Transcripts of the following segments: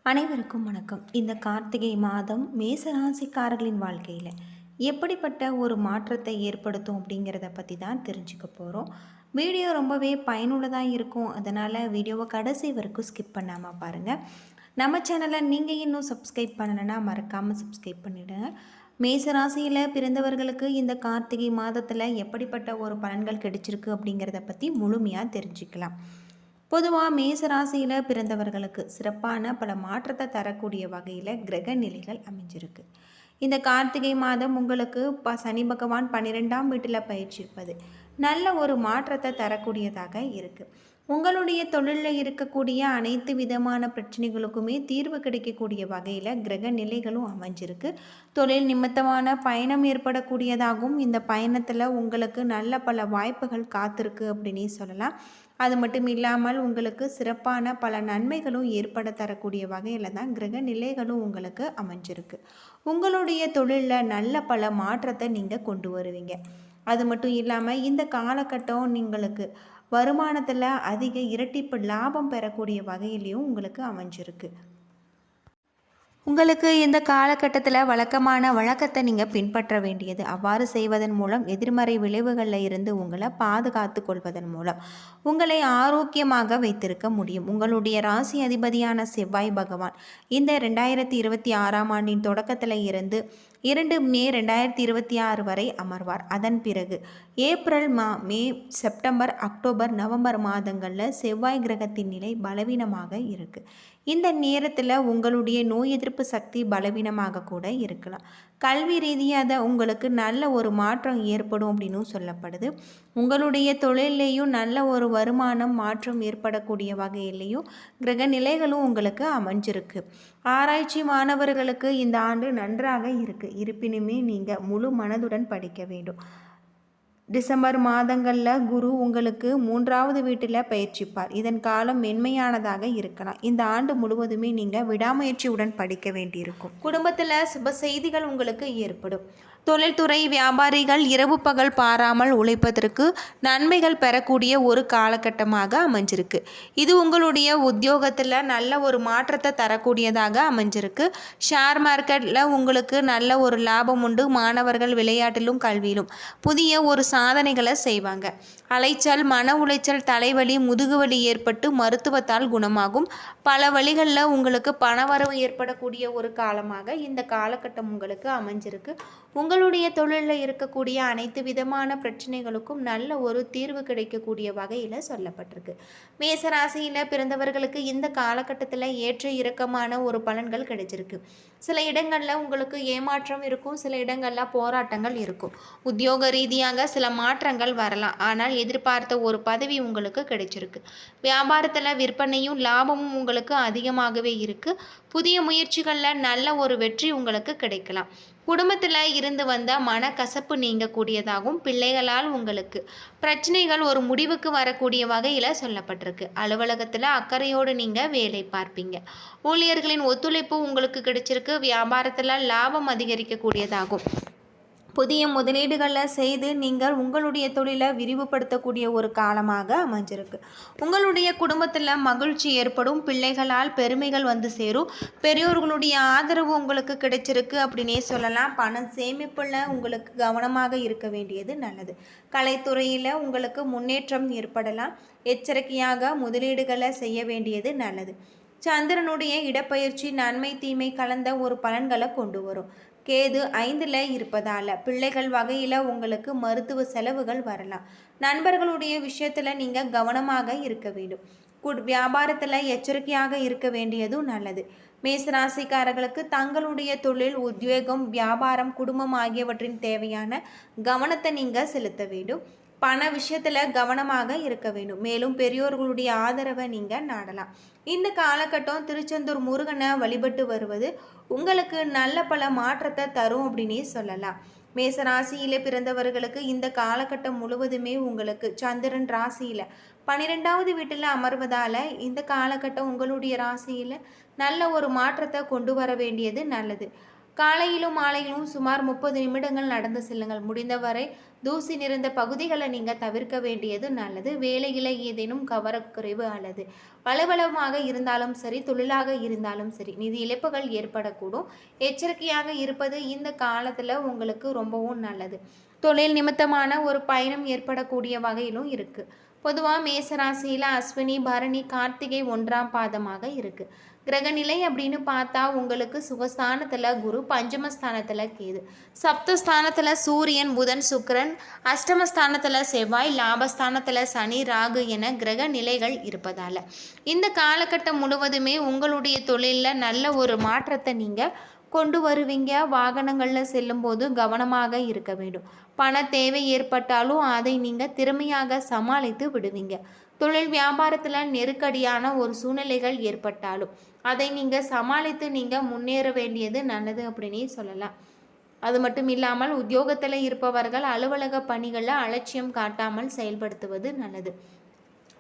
அனைவருக்கும் வணக்கம். இந்த கார்த்திகை மாதம் மேசராசிக்காரர்களின் வாழ்க்கையில் எப்படிப்பட்ட ஒரு மாற்றத்தை ஏற்படுத்தும் அப்படிங்கிறத பற்றி தான் தெரிஞ்சுக்க போகிறோம். வீடியோ ரொம்பவே பயனுள்ளதாக இருக்கும். அதனால் வீடியோவை கடைசி வரைக்கும் ஸ்கிப் பண்ணாமல் பாருங்கள். நம்ம சேனலை நீங்கள் இன்னும் சப்ஸ்கிரைப் பண்ணலைன்னா மறக்காமல் சப்ஸ்கிரைப் பண்ணிவிடுங்க. மேசராசியில் பிறந்தவர்களுக்கு இந்த கார்த்திகை மாதத்தில் எப்படிப்பட்ட ஒரு பலன்கள் கிடைச்சிருக்கு அப்படிங்கிறத பற்றி முழுமையாக தெரிஞ்சுக்கலாம். பொதுவாக மேசராசியில் பிறந்தவர்களுக்கு சிறப்பான பல மாற்றத்தை தரக்கூடிய வகையில் கிரக நிலைகள் அமைஞ்சிருக்கு. இந்த கார்த்திகை மாதம் உங்களுக்கு சனி பகவான் 12ஆம் வீட்டில் பயிற்சிப்பது நல்ல ஒரு மாற்றத்தை தரக்கூடியதாக இருக்குது. உங்களுடைய தொழிலில் இருக்கக்கூடிய அனைத்து விதமான பிரச்சனைகளுக்குமே தீர்வு கிடைக்கக்கூடிய வகையில் கிரக நிலைகளும் அமைஞ்சிருக்கு. தொழில் நிமித்தமான பயணம் ஏற்படக்கூடியதாகவும் இந்த பயணத்தில் உங்களுக்கு நல்ல பல வாய்ப்புகள் காத்திருக்கு அப்படின்னே சொல்லலாம். அது மட்டும் இல்லாமல் உங்களுக்கு சிறப்பான பல நன்மைகளும் ஏற்பட தரக்கூடிய வகையில் தான் கிரக நிலைகளும் உங்களுக்கு அமைஞ்சிருக்கு. உங்களுடைய தொழிலில் நல்ல பல மாற்றத்தை நீங்கள் கொண்டு வருவீங்க. அது மட்டும் இல்லாமல் இந்த காலகட்டம் உங்களுக்கு வருமானத்தில் அதிக இரட்டிப்பு லாபம் பெறக்கூடிய வகையிலையும் உங்களுக்கு அமைஞ்சிருக்கு. உங்களுக்கு இந்த காலகட்டத்தில் வழக்கமான வழக்கத்தை நீங்கள் பின்பற்ற வேண்டியது. அவ்வாறு செய்வதன் மூலம் எதிர்மறை விளைவுகளில் இருந்து உங்களை பாதுகாத்து கொள்வதன் மூலம் உங்களை ஆரோக்கியமாக வைத்திருக்க முடியும். உங்களுடைய ராசி அதிபதியான செவ்வாய் பகவான் இந்த 2026ஆம் ஆண்டின் தொடக்கத்தில் இருந்து 2 மே 2026 வரை அமர்வார். அதன் பிறகு ஏப்ரல், மே, செப்டம்பர், அக்டோபர், நவம்பர் மாதங்களில் செவ்வாய் கிரகத்தின் நிலை பலவீனமாக இருக்குது. இந்த நேரத்தில் உங்களுடைய நோய் எதிர்ப்பு சக்தி பலவீனமாக கூட இருக்கலாம். கல்வி ரீதியாக உங்களுக்கு நல்ல ஒரு மாற்றம் ஏற்படும் அப்படின்னு சொல்லப்படுது. உங்களுடைய தொழிலையும் நல்ல ஒரு வருமானம் மாற்றம் ஏற்படக்கூடிய வகையிலையும் கிரக நிலைகளும் உங்களுக்கு அமைஞ்சிருக்கு. ஆராய்ச்சி மாணவர்களுக்கு இந்த ஆண்டு நன்றாக இருக்குது. இருப்பினுமே நீங்கள் முழு மனதுடன் படிக்க வேண்டும். டிசம்பர் மாதங்களில் குரு உங்களுக்கு 3வது வீட்டில் பயிற்சிப்பார். இதன் காலம் மென்மையானதாக இருக்கலாம். இந்த ஆண்டு முழுவதுமே நீங்கள் விடாமுயற்சியுடன் படிக்க வேண்டியிருக்கும். குடும்பத்தில் சுப செய்திகள் உங்களுக்கு ஏற்படும். தொழில்துறை வியாபாரிகள் இரவு பகல் பாராமல் உழைப்பதற்கு நன்மைகள் பெறக்கூடிய ஒரு காலகட்டமாக அமைஞ்சிருக்கு. இது உங்களுடைய உத்தியோகத்தில் நல்ல ஒரு மாற்றத்தை தரக்கூடியதாக அமைஞ்சிருக்கு. ஷேர் மார்க்கெட்டில் உங்களுக்கு நல்ல ஒரு லாபம் உண்டு. மாணவர்கள் விளையாட்டிலும் கல்வியிலும் புதிய ஒரு சாதனைகளை செய்வாங்க. அலைச்சல், மன உளைச்சல், தலைவலி, முதுகுவலி ஏற்பட்டு மருத்துவத்தால் குணமாகும். பல வழிகளில் உங்களுக்கு பணவரவு ஏற்படக்கூடிய ஒரு காலமாக இந்த காலகட்டம் உங்களுக்கு அமைஞ்சிருக்கு. உங்களுடைய தொழிலில் இருக்கக்கூடிய அனைத்து விதமான பிரச்சனைகளுக்கும் நல்ல ஒரு தீர்வு கிடைக்கக்கூடிய வகையில் சொல்லப்பட்டிருக்கு. மேசராசியில் பிறந்தவர்களுக்கு இந்த காலகட்டத்தில் ஏற்ற இறக்கமான ஒரு பலன்கள் கிடைச்சிருக்கு. சில இடங்களில் உங்களுக்கு ஏமாற்றம் இருக்கும், சில இடங்களில் போராட்டங்கள் இருக்கும். உத்தியோக ரீதியாக சில மாற்றங்கள் வரலாம். ஆனால் எதிர்பார்த்த ஒரு பதவி உங்களுக்கு கிடைச்சிருக்கு. வியாபாரத்தில் விற்பனையும் லாபமும் உங்களுக்கு அதிகமாகவே இருக்குது. புதிய முயற்சிகளில் நல்ல ஒரு வெற்றி உங்களுக்கு கிடைக்கலாம். குடும்பத்தில் இருந்து வந்த மனக்கசப்பு நீங்கக்கூடியதாகவும் பிள்ளைகளால் உங்களுக்கு பிரச்சனைகள் ஒரு முடிவுக்கு வரக்கூடிய வகையில் சொல்லப்பட்டிருக்கு. அலுவலகத்தில் அக்கறையோடு நீங்கள் வேலை பார்ப்பீங்க. ஊழியர்களின் ஒத்துழைப்பு உங்களுக்கு கிடைச்சிருக்கு. வியாபாரத்தில் லாபம் அதிகரிக்கக்கூடியதாகும். புதிய முதலீடுகளை செய்து நீங்கள் உங்களுடைய தொழிலை விரிவுபடுத்தக்கூடிய ஒரு காலமாக அமைஞ்சிருக்கு. உங்களுடைய குடும்பத்தில் மகிழ்ச்சி ஏற்படும். பிள்ளைகளால் பெருமைகள் வந்து சேரும். பெரியோர்களுடைய ஆதரவு உங்களுக்கு கிடைச்சிருக்கு அப்படின்னே சொல்லலாம். பணம் சேமிப்பில் உங்களுக்கு கவனமாக இருக்க வேண்டியது நல்லது. கலைத்துறையில் உங்களுக்கு முன்னேற்றம் ஏற்படலாம். எச்சரிக்கையாக முதலீடுகளை செய்ய வேண்டியது நல்லது. சந்திரனுடைய இடப்பெயர்ச்சி நன்மை தீமை கலந்த ஒரு பலன்களை கொண்டு வரும். கேது 5ல் இருப்பதால் பிள்ளைகள் வகையில் உங்களுக்கு மருத்துவ செலவுகள் வரலாம். நண்பர்களுடைய விஷயத்தில் நீங்கள் கவனமாக இருக்க வேண்டும். வியாபாரத்தில் எச்சரிக்கையாக இருக்க வேண்டியதும் நல்லது. மேசராசிக்காரர்களுக்கு தங்களுடைய தொழில், உத்தியோகம், வியாபாரம், குடும்பம் ஆகியவற்றின் தேவையான கவனத்தை நீங்கள் செலுத்த வேண்டும். பண விஷயத்தில் கவனமாக இருக்க வேண்டும். மேலும் பெரியோர்களுடைய ஆதரவை நீங்கள் நாடலாம். இந்த காலகட்டம் திருச்செந்தூர் முருகனை வழிபட்டு வருவது உங்களுக்கு நல்ல பல மாற்றத்தை தரும் அப்படின்னே சொல்லலாம். மேசராசியில் பிறந்தவர்களுக்கு இந்த காலகட்டம் முழுவதுமே உங்களுக்கு சந்திரன் ராசியில் 12வது வீட்டில் அமர்வதால் இந்த காலகட்டம் உங்களுடைய ராசியில் நல்ல ஒரு மாற்றத்தை கொண்டு வர வேண்டியது நல்லது. காலையிலும் மாலையிலும் சுமார் 30 நிமிடங்கள் நடந்து செல்லுங்கள். முடிந்தவரை தூசி நிறைந்த பகுதிகளை நீங்கள் தவிர்க்க வேண்டியது நல்லது. வேலையில் ஏதேனும் கவனக்குறைவு அல்லது வலுவளமாக இருந்தாலும் சரி, தொழிலாக இருந்தாலும் சரி, நிதி இழப்புகள் ஏற்படக்கூடும். எச்சரிக்கையாக இருப்பது இந்த காலத்தில் உங்களுக்கு ரொம்பவும் நல்லது. தொழில் நிமித்தமான ஒரு பயணம் ஏற்படக்கூடிய வகையிலும் இருக்குது. பொதுவாக மேசராசியில் அஸ்வினி, பரணி, கார்த்திகை 1ஆம் பாதமாக இருக்குது. கிரகநிலை அப்படின்னு பார்த்தா உங்களுக்கு சுகஸ்தானத்தில் குரு, பஞ்சமஸ்தானத்தில் கேது, சப்தஸ்தானத்தில் சூரியன், புதன், சுக்கிரன், அஷ்டமஸ்தானத்தில் செவ்வாய், லாபஸ்தானத்தில் சனி, ராகு என கிரக நிலைகள் இருப்பதால் இந்த காலகட்டம் முழுவதுமே உங்களுடைய தொழிலில் நல்ல ஒரு மாற்றத்தை நீங்கள் கொண்டு வருவீங்க. வாகனங்களில் செல்லும்போது கவனமாக இருக்க வேண்டும். பண தேவை ஏற்பட்டாலும் அதை நீங்கள் திறமையாக சமாளித்து விடுவீங்க. தொழில் வியாபாரத்தில் நெருக்கடியான ஒரு சூழ்நிலைகள் ஏற்பட்டாலும் அதை நீங்கள் சமாளித்து நீங்கள் முன்னேற வேண்டியது நல்லது அப்படின்னே சொல்லலாம். அது மட்டும் இல்லாமல் உத்தியோகத்தில் இருப்பவர்கள் அலுவலக பணிகளில் அலட்சியம் காட்டாமல் செயல்படுத்துவது நல்லது.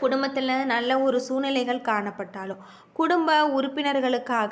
குடும்பத்தில் நல்ல ஒரு சூழ்நிலைகள் காணப்பட்டாலும் குடும்ப உறுப்பினர்களுக்காக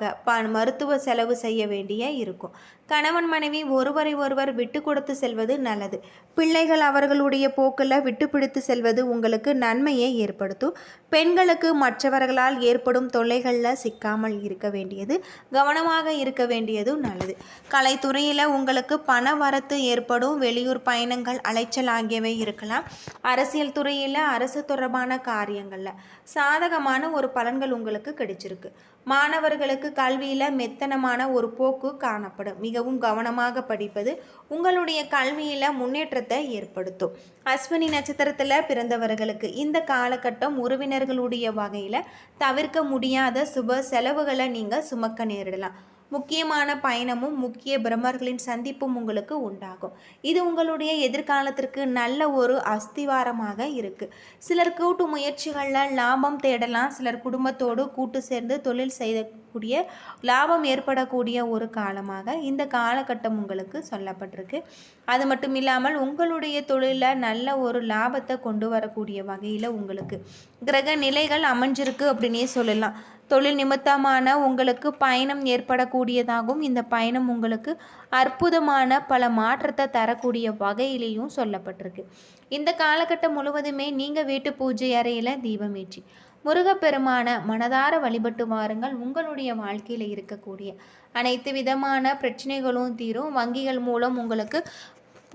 மருத்துவ செலவு செய்ய வேண்டிய இருக்கும். கணவன் மனைவி ஒருவரை ஒருவர் விட்டு கொடுத்து செல்வது நல்லது. பிள்ளைகள் அவர்களுடைய போக்கில் விட்டு பிடித்து செல்வது உங்களுக்கு நன்மையை ஏற்படுத்தும். பெண்களுக்கு மற்றவர்களால் ஏற்படும் தொல்லைகளில் சிக்காமல் இருக்க வேண்டியது, கவனமாக இருக்க வேண்டியதும் நல்லது. கலைத்துறையில் உங்களுக்கு பண வரத்து ஏற்படும். வெளியூர் பயணங்கள், அலைச்சல் ஆகியவை இருக்கலாம். அரசியல் துறையில் அரசு தொடர்பான காரியங்களில் சாதகமான ஒரு பலன்கள் உங்களுக்கு கிடைச்சிருக்கு. மாணவர்களுக்கு கல்வியில் மெத்தனமான ஒரு போக்கு காணப்படும். மிகவும் கவனமாக படிப்பது உங்களுடைய கல்வியில் முன்னேற்றத்தை ஏற்படுத்தும். அஸ்வினி நட்சத்திரத்தில் பிறந்தவர்களுக்கு இந்த காலகட்டம் உறவினர்களுடைய வகையில் தவிர்க்க முடியாத சுப செலவுகளை நீங்கள் சுமக்க நேரிடலாம். முக்கியமான பயணமும் முக்கிய பிரம்மர்களின் சந்திப்பும் உங்களுக்கு உண்டாகும். இது உங்களுடைய எதிர்காலத்திற்கு நல்ல ஒரு அஸ்திவாரமாக இருக்குது. சிலர் கூட்டு முயற்சிகளில் லாபம் தேடலாம். சிலர் குடும்பத்தோடு கூட்டு சேர்ந்து தொழில் செய்யக்கூடிய லாபம் ஏற்படக்கூடிய ஒரு காலமாக இந்த காலகட்டம் உங்களுக்கு சொல்லப்பட்டிருக்கு. அது மட்டும் இல்லாமல் உங்களுடைய தொழிலில் நல்ல ஒரு லாபத்தை கொண்டு வரக்கூடிய வகையில் உங்களுக்கு கிரக நிலைகள் அமைஞ்சிருக்கு அப்படின்னே சொல்லலாம். தொழில் நிமித்தமான உங்களுக்கு பயணம் ஏற்படக்கூடியதாகவும் இந்த பயணம் உங்களுக்கு அற்புதமான பல மாற்றத்தை தரக்கூடிய வகையிலையும் சொல்லப்பட்டிருக்கு. இந்த காலகட்டம் முழுவதுமே நீங்கள் வீட்டு பூஜை அறையில் தீபமேற்றி முருகப்பெருமான மனதார வழிபட்டு வாருங்கள். உங்களுடைய வாழ்க்கையில் இருக்கக்கூடிய அனைத்து விதமான பிரச்சனைகளும் தீரும். வங்கிகள் மூலம் உங்களுக்கு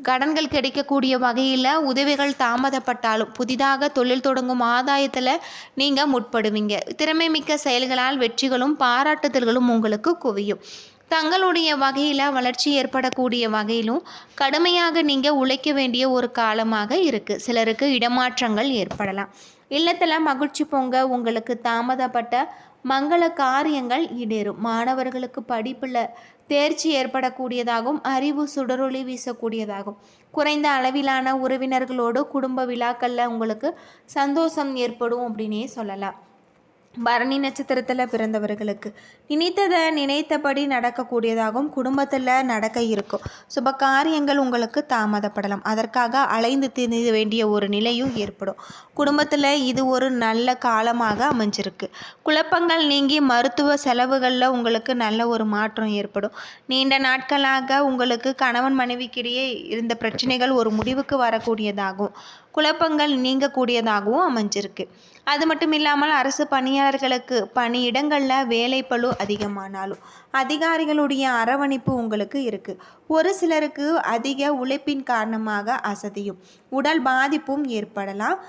கடன்கள் கிடைக்கக்கூடிய வகையில் உதவிகள் தாமதப்பட்டாலும் புதிதாக தொழில் தொடங்கும் ஆதாயத்தில் நீங்கள் முற்படுவீங்க. திறமை மிக்க செயல்களால் வெற்றிகளும் பாராட்டுதல்களும் உங்களுக்கு குவியும். தங்களுடைய வகையில் வளர்ச்சி ஏற்படக்கூடிய வகையிலும் கடுமையாக நீங்கள் உழைக்க வேண்டிய ஒரு காலமாக இருக்குது. சிலருக்கு இடமாற்றங்கள் ஏற்படலாம். இல்லத்தில் மகிழ்ச்சி பொங்க உங்களுக்கு தாமதப்பட்ட மங்கள காரியங்கள் ஈடேறும். மாணவர்களுக்கு படிப்பில் தேர்ச்சி ஏற்படக்கூடியதாகவும் அறிவு சுடரொளி வீசக்கூடியதாகும். குறைந்த அளவிலான உறவினர்களோடு குடும்ப விழாக்களில் உங்களுக்கு சந்தோஷம் ஏற்படும் அப்படின்னே சொல்லலாம். பரணி நட்சத்திரத்தில் பிறந்தவர்களுக்கு நினைத்ததை நினைத்தபடி நடக்கக்கூடியதாகவும் குடும்பத்தில் நடக்க இருக்கும். சுப காரியங்கள் உங்களுக்கு தாமதப்படலாம். அதற்காக அலைந்து திரிந்த வேண்டிய ஒரு நிலையும் ஏற்படும். குடும்பத்தில் இது ஒரு நல்ல காலமாக அமைஞ்சிருக்கு. குழப்பங்கள் நீங்கி மருத்துவ செலவுகளில் உங்களுக்கு நல்ல ஒரு மாற்றம் ஏற்படும். நீண்ட நாட்களாக உங்களுக்கு கணவன் மனைவிக்கிடையே இருந்த பிரச்சனைகள் ஒரு முடிவுக்கு வரக்கூடியதாகவும் குழப்பங்கள் நீங்கக்கூடியதாகவும் அமைஞ்சிருக்கு. அது மட்டும் இல்லாமல் அரசு பணியாளர்களுக்கு பணியிடங்களில் வேலைப்பளு அதிகமானாலும் அதிகாரிகளுடைய அரவணைப்பு உங்களுக்கு இருக்குது. ஒரு சிலருக்கு அதிக உழைப்பின் காரணமாக அசதியும் உடல் பாதிப்பும் ஏற்படலாம்.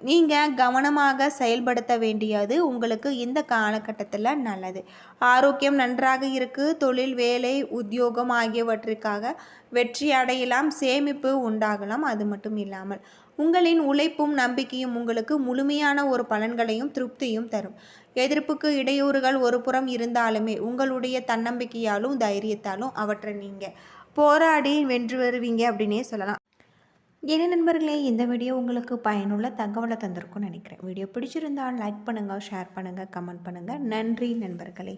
நீங்கள் கவனமாக செயல்படுத்த வேண்டியது உங்களுக்கு இந்த காலகட்டத்தில் நல்லது. ஆரோக்கியம் நன்றாக இருக்குது. தொழில், வேலை, உத்தியோகம் ஆகியவற்றிற்காக வெற்றி அடையலாம். சேமிப்பு உண்டாகலாம். அது மட்டும் இல்லாமல் உங்களின் உழைப்பும் நம்பிக்கையும் உங்களுக்கு முழுமையான ஒரு பலன்களையும் திருப்தியும் தரும். எதிர்ப்புக்கு இடையூறுகள் ஒரு புறம் இருந்தாலுமே உங்களுடைய தன்னம்பிக்கையாலும் தைரியத்தாலும் அவற்றை நீங்கள் போராடி வென்று வருவீங்க அப்படின்னே சொல்லலாம். என்ன நண்பர்களே, இந்த வீடியோ உங்களுக்கு பயனுள்ள தகவலை தந்திருக்கும்னு நினைக்கிறேன். வீடியோ பிடிச்சிருந்தால் லைக் பண்ணுங்கள், ஷேர் பண்ணுங்கள், கமெண்ட் பண்ணுங்கள். நன்றி நண்பர்களே.